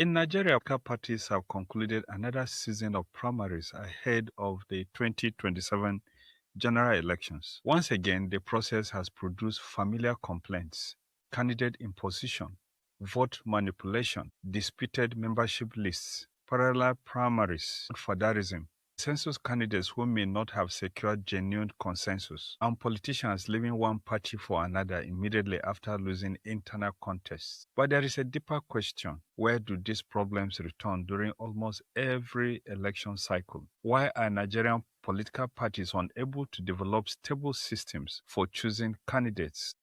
In Nigeria, parties have concluded another season of primaries ahead of the 2027 general elections. Once again, the process has produced familiar complaints: candidate imposition, vote manipulation, disputed membership lists, parallel primaries, Godfatherism, consensus candidates who may not have secured genuine consensus, and politicians leaving one party for another immediately after losing internal contests. But there is a deeper question: where do these problems return during almost every election cycle? Why are Nigerian political parties unable to develop stable systems for choosing candidates,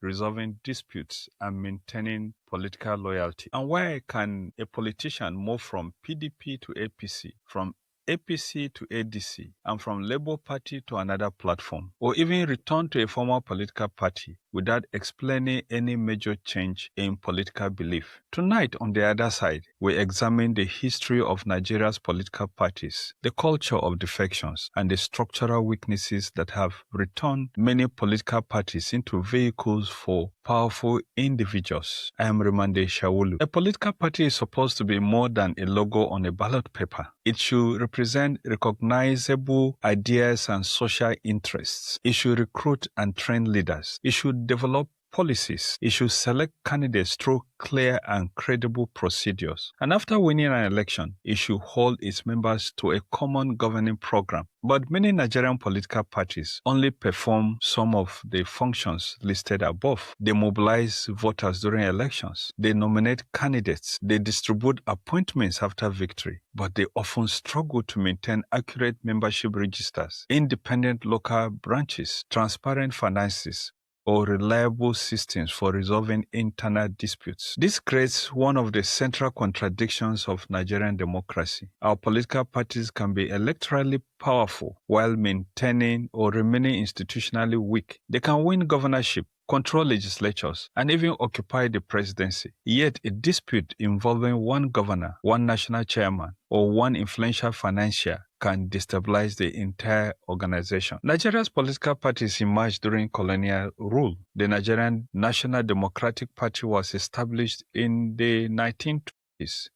resolving disputes, and maintaining political loyalty? And why can a politician move from PDP to APC, from APC to ADC, and from Labour Party to another platform, or even return to a former political party without explaining any major change in political belief? Tonight, on the other side, we examine the history of Nigeria's political parties, the culture of defections, and the structural weaknesses that have returned many political parties into vehicles for powerful individuals. I am Rimamnde Shawulu. A political party is supposed to be more than a logo on a ballot paper. It should represent recognizable ideas and social interests. It should recruit and train leaders. It should develop policies. It should select candidates through clear and credible procedures. And after winning an election, it should hold its members to a common governing program. But many Nigerian political parties only perform some of the functions listed above. They mobilize voters during elections. They nominate candidates. They distribute appointments after victory. But they often struggle to maintain accurate membership registers, independent local branches, transparent finances, or reliable systems for resolving internal disputes. This creates one of the central contradictions of Nigerian democracy. Our political parties can be electorally powerful while maintaining or remaining institutionally weak. They can win governorship, control legislatures, and even occupy the presidency. Yet a dispute involving one governor, one national chairman, or one influential financier can destabilize the entire organization. Nigeria's political parties emerged during colonial rule. The Nigerian National Democratic Party was established in the 1920s.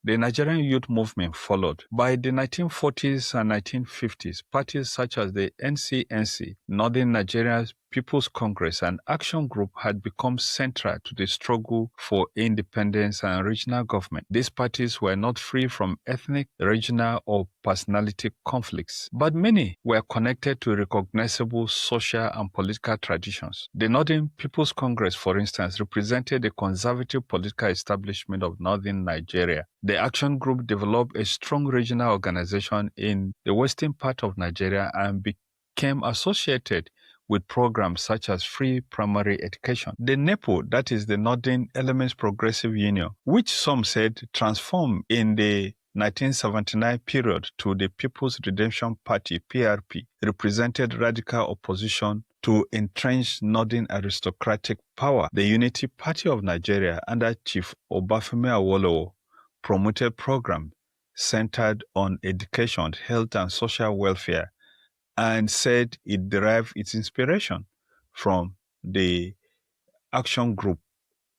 The Nigerian youth movement followed. By the 1940s and 1950s, parties such as the NCNC, Northern Nigeria's People's Congress, and Action Group had become central to the struggle for independence and regional government. These parties were not free from ethnic, regional, or personality conflicts, but many were connected to recognizable social and political traditions. The Northern People's Congress, for instance, represented the conservative political establishment of Northern Nigeria. The Action Group developed a strong regional organization in the western part of Nigeria and became associated with programs such as free primary education. The NEPO, that is the Northern Elements Progressive Union, which some said transformed in the 1979 period to the People's Redemption Party, PRP, represented radical opposition to entrenched Northern aristocratic power. The Unity Party of Nigeria under Chief Obafemi Awolowo promoted programs centered on education, health, and social welfare, and said it derived its inspiration from the Action Group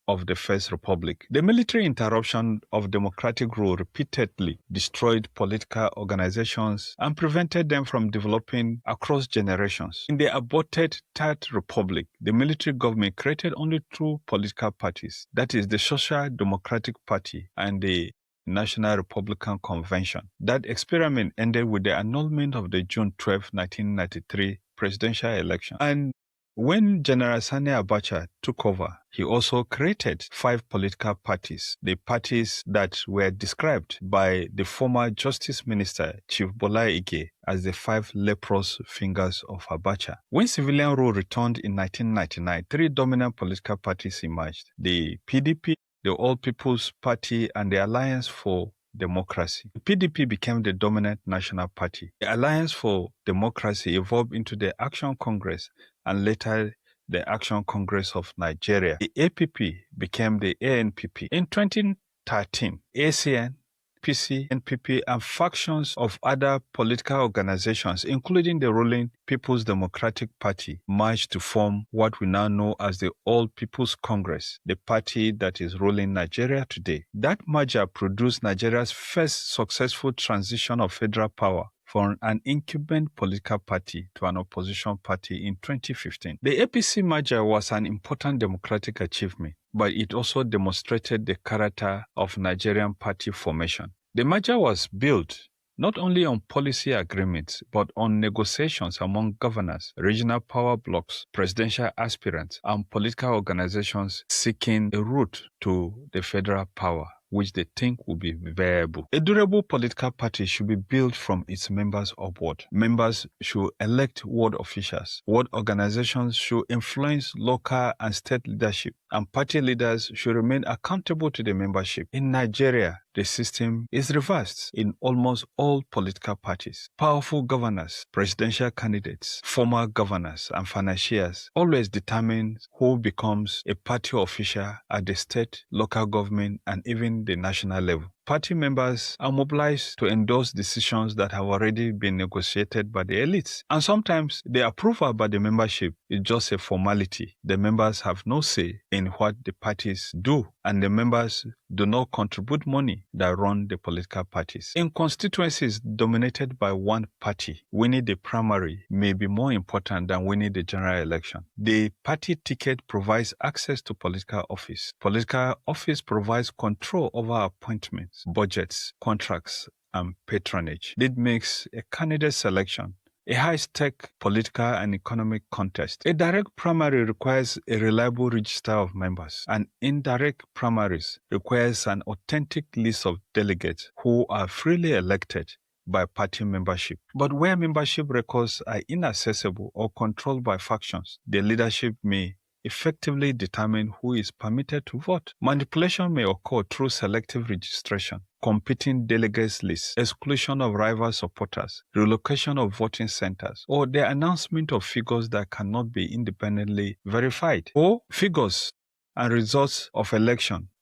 of the First Republic. The military interruption of democratic rule repeatedly destroyed political organizations and prevented them from developing across generations. In the aborted Third Republic, the military government created only two political parties, that is the Social Democratic Party and the National Republican Convention. That experiment ended with the annulment of the June 12, 1993 presidential election. And when General Sani Abacha took over, he also created 5 political parties, the parties that were described by the former Justice Minister, Chief Bola Ige, as the 5 leprous fingers of Abacha. When civilian rule returned in 1999, 3 dominant political parties emerged: the PDP, the All People's Party, and the Alliance for Democracy. The PDP became the dominant national party. The Alliance for Democracy evolved into the Action Congress and later the Action Congress of Nigeria. The APP became the ANPP. In 2013, ACN, NPC, NPP, and factions of other political organizations, including the ruling People's Democratic Party, merged to form what we now know as the All People's Congress, the party that is ruling Nigeria today. That merger produced Nigeria's first successful transition of federal power from an incumbent political party to an opposition party in 2015. The APC merger was an important democratic achievement, but it also demonstrated the character of Nigerian party formation. The merger was built not only on policy agreements, but on negotiations among governors, regional power blocks, presidential aspirants, and political organizations seeking a route to the federal power, which they think will be viable. A durable political party should be built from its members upward. Members should elect ward officials. Ward organizations should influence local and state leadership, and party leaders should remain accountable to the membership. In Nigeria, the system is reversed in almost all political parties. Powerful governors, presidential candidates, former governors, and financiers always determine who becomes a party official at the state, local government, and even the national level. Party members are mobilized to endorse decisions that have already been negotiated by the elites. And sometimes the approval by the membership is just a formality. The members have no say in what the parties do, and the members do not contribute money that run the political parties. In constituencies dominated by one party, winning the primary may be more important than winning the general election. The party ticket provides access to political office. Political office provides control over appointments, budgets, contracts, and patronage. It makes a candidate selection a high-stake political and economic contest. A direct primary requires a reliable register of members, and indirect primaries requires an authentic list of delegates who are freely elected by party membership. But where membership records are inaccessible or controlled by factions, the leadership may effectively determine who is permitted to vote. Manipulation may occur through selective registration, competing delegates lists, exclusion of rival supporters, relocation of voting centers, or the announcement of figures that cannot be independently verified, or figures and results of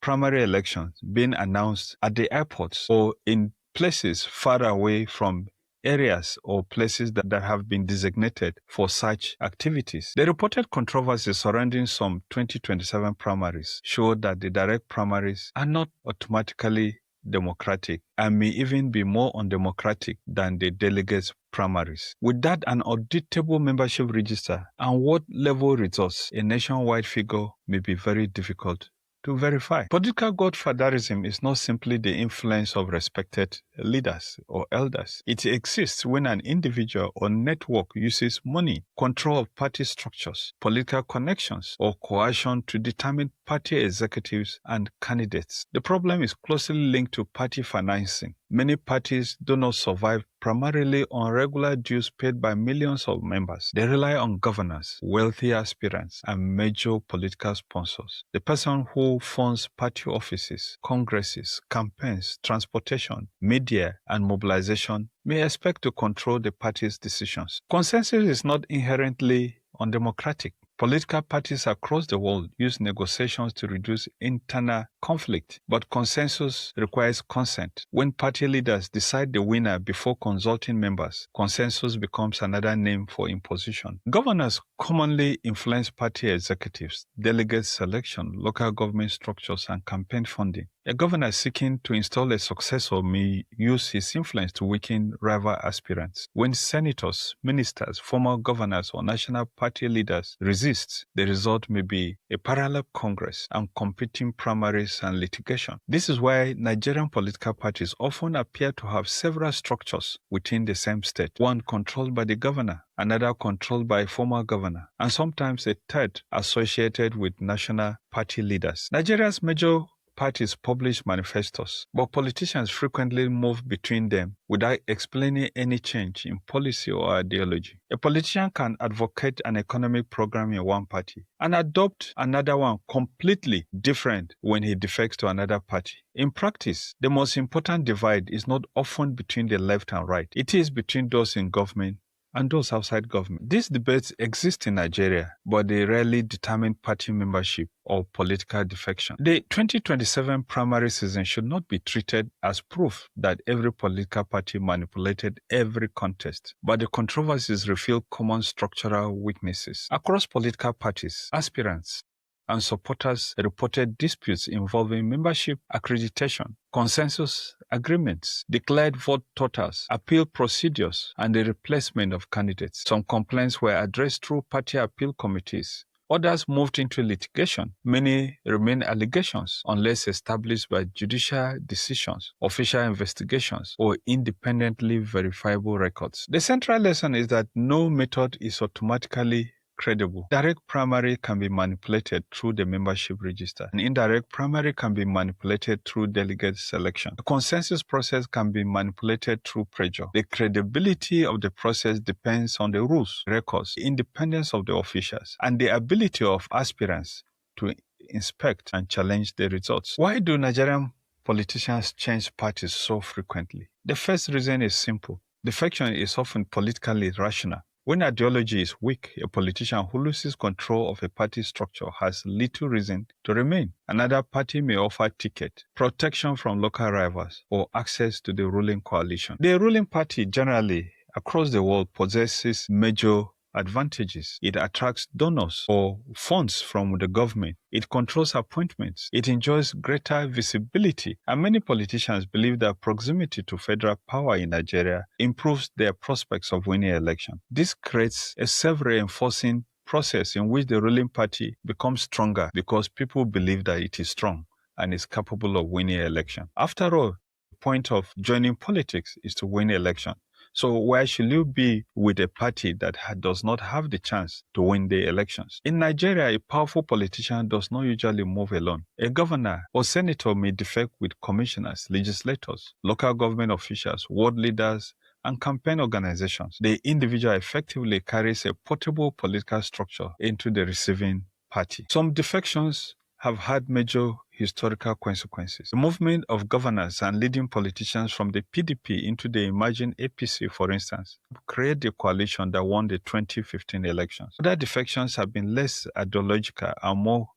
primary elections being announced at the airports or in places far away from areas or places that have been designated for such activities. The reported controversies surrounding some 2027 primaries show that the direct primaries are not automatically democratic and may even be more undemocratic than the delegates' primaries. Without an auditable membership register and ward level results, a nationwide figure may be very difficult to verify. Political godfatherism is not simply the influence of respected leaders or elders. It exists when an individual or network uses money, control of party structures, political connections, or coercion to determine party executives and candidates. The problem is closely linked to party financing. Many parties do not survive primarily on regular dues paid by millions of members. They rely on governors, wealthy aspirants, and major political sponsors. The person who funds party offices, congresses, campaigns, transportation, media, and mobilization may expect to control the party's decisions. Consensus is not inherently undemocratic. Political parties across the world use negotiations to reduce internal conflict, but consensus requires consent. When party leaders decide the winner before consulting members, consensus becomes another name for imposition. Governors commonly influence party executives, delegate selection, local government structures, and campaign funding. A governor seeking to install a successor may use his influence to weaken rival aspirants. When senators, ministers, former governors, or national party leaders resist, the result may be a parallel Congress and competing primaries and litigation. This is why Nigerian political parties often appear to have several structures within the same state, one controlled by the governor, another controlled by a former governor, and sometimes a third associated with national party leaders. Nigeria's major parties publish manifestos, but politicians frequently move between them without explaining any change in policy or ideology. A politician can advocate an economic program in one party and adopt another one completely different when he defects to another party. In practice, the most important divide is not often between the left and right. It is between those in government and those outside government. These debates exist in Nigeria, but they rarely determine party membership or political defection. The 2027 primary season should not be treated as proof that every political party manipulated every contest, but the controversies reveal common structural weaknesses. Across political parties, aspirants and supporters reported disputes involving membership accreditation, consensus agreements, declared vote totals, appeal procedures, and the replacement of candidates. Some complaints were addressed through party appeal committees. Others moved into litigation. Many remain allegations unless established by judicial decisions, official investigations, or independently verifiable records. The central lesson is that no method is automatically credible. Direct primary can be manipulated through the membership register. An indirect primary can be manipulated through delegate selection. The consensus process can be manipulated through pressure. The credibility of the process depends on the rules, records, the independence of the officials, and the ability of aspirants to inspect and challenge the results. Why do Nigerian politicians change parties so frequently? The first reason is simple. Defection is often politically rational. When ideology is weak, a politician who loses control of a party structure has little reason to remain. Another party may offer ticket, protection from local rivals, or access to the ruling coalition. The ruling party generally across the world possesses major advantages. It attracts donors or funds from the government. It controls appointments. It enjoys greater visibility. And many politicians believe that proximity to federal power in Nigeria improves their prospects of winning election. This creates a self-reinforcing process in which the ruling party becomes stronger because people believe that it is strong and is capable of winning election. After all, the point of joining politics is to win election. So why should you be with a party that does not have the chance to win the elections? In Nigeria, a powerful politician does not usually move alone. A governor or senator may defect with commissioners, legislators, local government officials, ward leaders, and campaign organizations. The individual effectively carries a portable political structure into the receiving party. Some defections have had major historical consequences. The movement of governors and leading politicians from the PDP into the emerging APC, for instance, created the coalition that won the 2015 elections. Other defections have been less ideological and more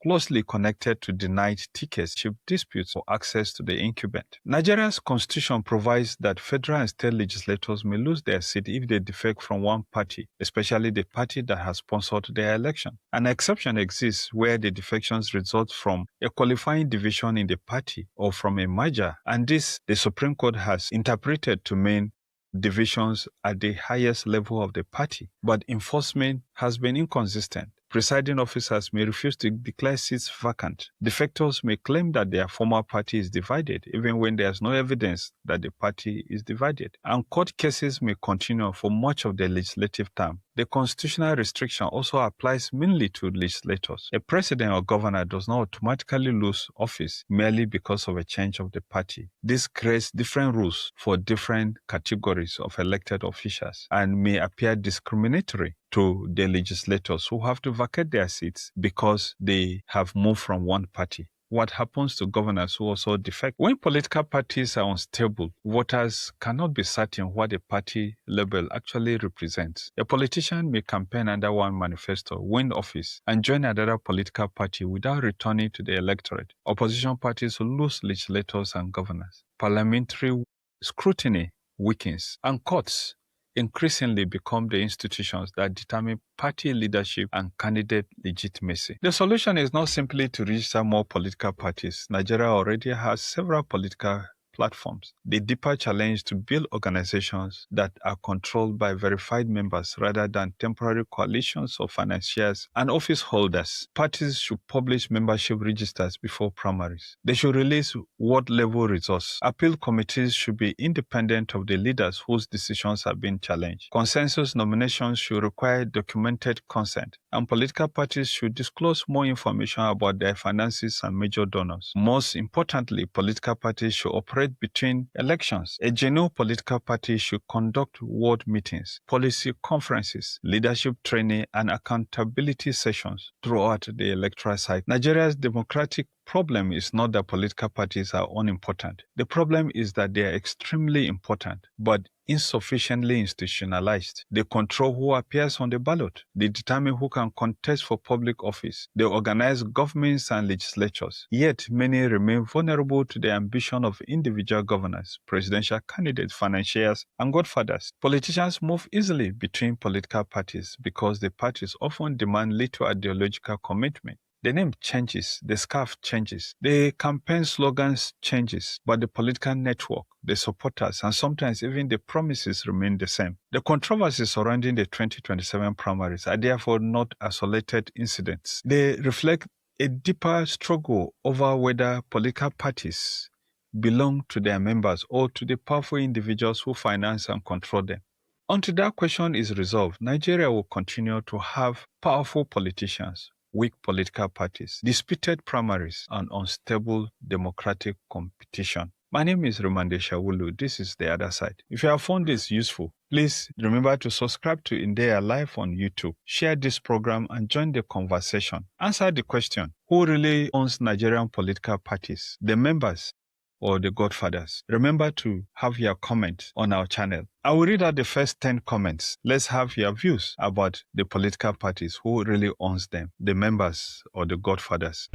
closely connected to denied tickets, ship disputes, or access to the incumbent. Nigeria's constitution provides that federal and state legislators may lose their seat if they defect from one party, especially the party that has sponsored their election. An exception exists where the defections result from a qualifying division in the party or from a merger, and this the Supreme Court has interpreted to mean divisions at the highest level of the party, but enforcement has been inconsistent. Presiding officers may refuse to declare seats vacant. Defectors may claim that their former party is divided, even when there is no evidence that the party is divided. And court cases may continue for much of the legislative term. The constitutional restriction also applies mainly to legislators. A president or governor does not automatically lose office merely because of a change of the party. This creates different rules for different categories of elected officials and may appear discriminatory to the legislators who have to vacate their seats because they have moved from one party. What happens to governors who also defect? When political parties are unstable, voters cannot be certain what a party label actually represents. A politician may campaign under one manifesto, win office, and join another political party without returning to the electorate. Opposition parties will lose legislators and governors. Parliamentary scrutiny weakens, and courts increasingly become the institutions that determine party leadership and candidate legitimacy. The solution is not simply to register more political parties. Nigeria already has several political platforms. The deeper challenge to build organizations that are controlled by verified members rather than temporary coalitions of financiers and office holders. Parties should publish membership registers before primaries. They should release ward-level results. Appeal committees should be independent of the leaders whose decisions have been challenged. Consensus nominations should require documented consent, and political parties should disclose more information about their finances and major donors. Most importantly, political parties should operate between elections. A genuine political party should conduct ward meetings, policy conferences, leadership training, and accountability sessions throughout the electoral cycle. Nigeria's democratic problem is not that political parties are unimportant. The problem is that they are extremely important, but insufficiently institutionalized. They control who appears on the ballot. They determine who can contest for public office. They organize governments and legislatures. Yet many remain vulnerable to the ambition of individual governors, presidential candidates, financiers, and godfathers. Politicians move easily between political parties because the parties often demand little ideological commitment. The name changes, the scarf changes, the campaign slogans changes, but the political network, the supporters, and sometimes even the promises remain the same. The controversies surrounding the 2027 primaries are therefore not isolated incidents. They reflect a deeper struggle over whether political parties belong to their members or to the powerful individuals who finance and control them. Until that question is resolved, Nigeria will continue to have powerful politicians, weak political parties, disputed primaries, and unstable democratic competition. My name is Rimamnde Shawulu. This is The Other Side. If you have found this useful, please remember to subscribe to India Live on YouTube, share this program, and join the conversation. Answer the question, who really owns Nigerian political parties, the members or the godfathers? Remember to have your comment on our channel. I will read out the first 10 comments. Let's have your views about the political parties, who really owns them, the members or the godfathers.